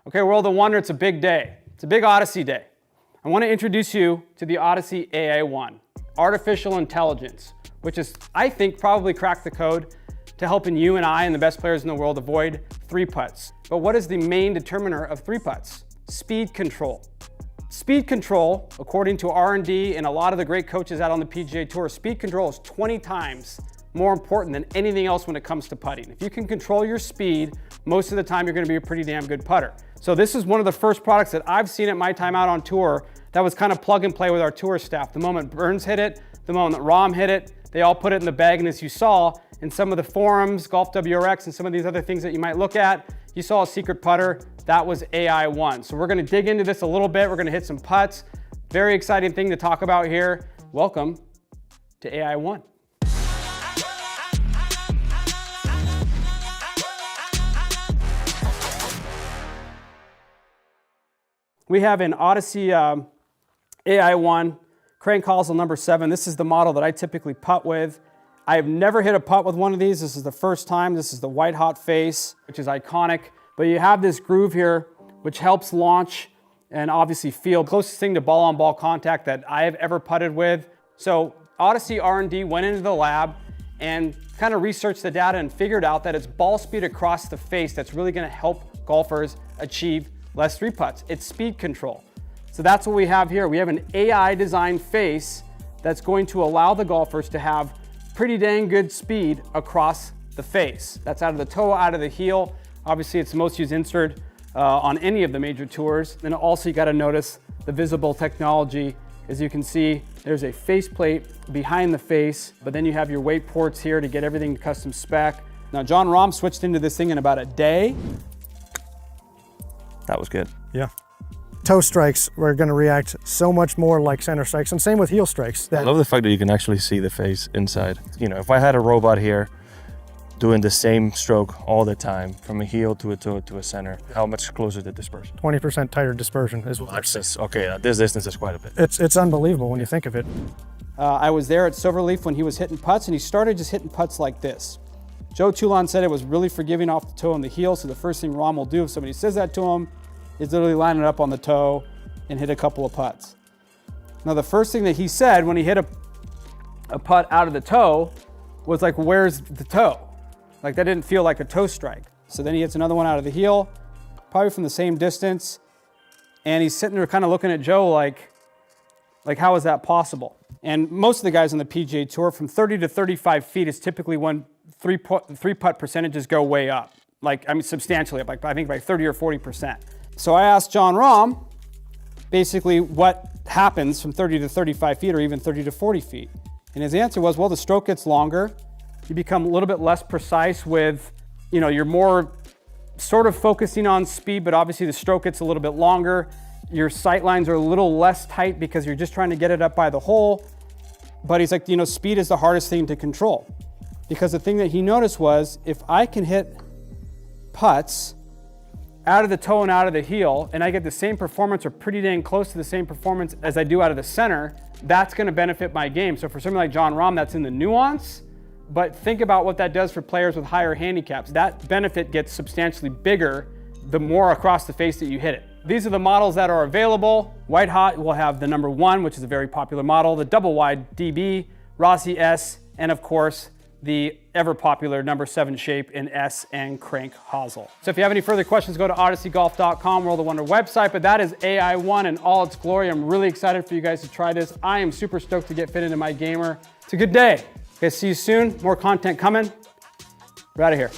Okay, world of Wunder, it's a big day. It's a big Odyssey day. I want to introduce you to the Odyssey AI1, artificial intelligence, which is, I think, probably cracked the code to helping you and I and the best players in the world avoid three putts. But what is the main determiner of three putts? Speed control. Speed control, according to R&D and a lot of the great coaches out on the PGA Tour, speed control is 20 times more important than anything else when it comes to putting. If you can control your speed, most of the time you're going to be a pretty damn good putter. So this is one of the first products that I've seen at my time out on tour that was kind of plug and play with our tour staff. The moment Burns hit it, the moment that Rahm hit it, they all put it in the bag, and as you saw in some of the forums, Golf WRX and some of these other things that you might look at, you saw a secret putter, that was AI1. So we're going to dig into this a little bit, we're going to hit some putts. Very exciting thing to talk about here. Welcome to AI1. We have an Odyssey AI1 crank hosel number 7. This is the model that I typically putt with. I have never hit a putt with one of these. This is the first time. This is the white hot face, which is iconic. But you have this groove here, which helps launch and obviously feel. Closest thing to ball-on-ball contact that I have ever putted with. So Odyssey R&D went into the lab and kind of researched the data and figured out that it's ball speed across the face that's really going to help golfers achieve less three putts. It's speed control. So that's what we have here. We have an AI designed face that's going to allow the golfers to have pretty dang good speed across the face. That's out of the toe, out of the heel. Obviously it's the most used insert on any of the major tours. And also you got to notice the visible technology. As you can see, there's a faceplate behind the face, but then you have your weight ports here to get everything custom spec. Now Jon Rahm switched into this thing in about a day. That was good. Yeah. Toe strikes were going to react so much more like center strikes, and same with heel strikes. I love the fact that you can actually see the face inside. You know, if I had a robot here doing the same stroke all the time, from a heel to a toe to a center, how much closer to dispersion? 20% tighter dispersion is what That's just, okay, this distance is quite a bit. It's unbelievable when you think of it. I was there at Silverleaf when he was hitting putts, and he started just hitting putts like this. Joe Toulon said it was really forgiving off the toe and the heel, so the first thing Rahm will do if somebody says that to him is literally line it up on the toe and hit a couple of putts. Now the first thing that he said when he hit a putt out of the toe was like, where's the toe? Like that didn't feel like a toe strike. So then he hits another one out of the heel, probably from the same distance, and he's sitting there kind of looking at Joe like how is that possible? And most of the guys on the PGA Tour, from 30 to 35 feet is typically when three putt percentages go way up. Like, I mean, substantially up, like I think by 30 or 40%. So I asked Jon Rahm basically what happens from 30 to 35 feet or even 30 to 40 feet. And his answer was, well, the stroke gets longer. You become a little bit less precise with, you know, you're more sort of focusing on speed, but obviously the stroke gets a little bit longer. Your sight lines are a little less tight because you're just trying to get it up by the hole. But he's like, you know, speed is the hardest thing to control. Because the thing that he noticed was, if I can hit putts out of the toe and out of the heel, and I get the same performance or pretty dang close to the same performance as I do out of the center, that's gonna benefit my game. So for somebody like Jon Rahm, that's in the nuance, but think about what that does for players with higher handicaps. That benefit gets substantially bigger the more across the face that you hit it. These are the models that are available. White Hot will have the number 1, which is a very popular model, the double wide DB, Rossi S, and of course, the ever popular number 7 shape in S and crank hosel. So if you have any further questions, go to odysseygolf.com, World of Wunder website, but that is AI1 in all its glory. I'm really excited for you guys to try this. I am super stoked to get fit into my gamer. It's a good day. Okay, see you soon. More content coming. We're out of here.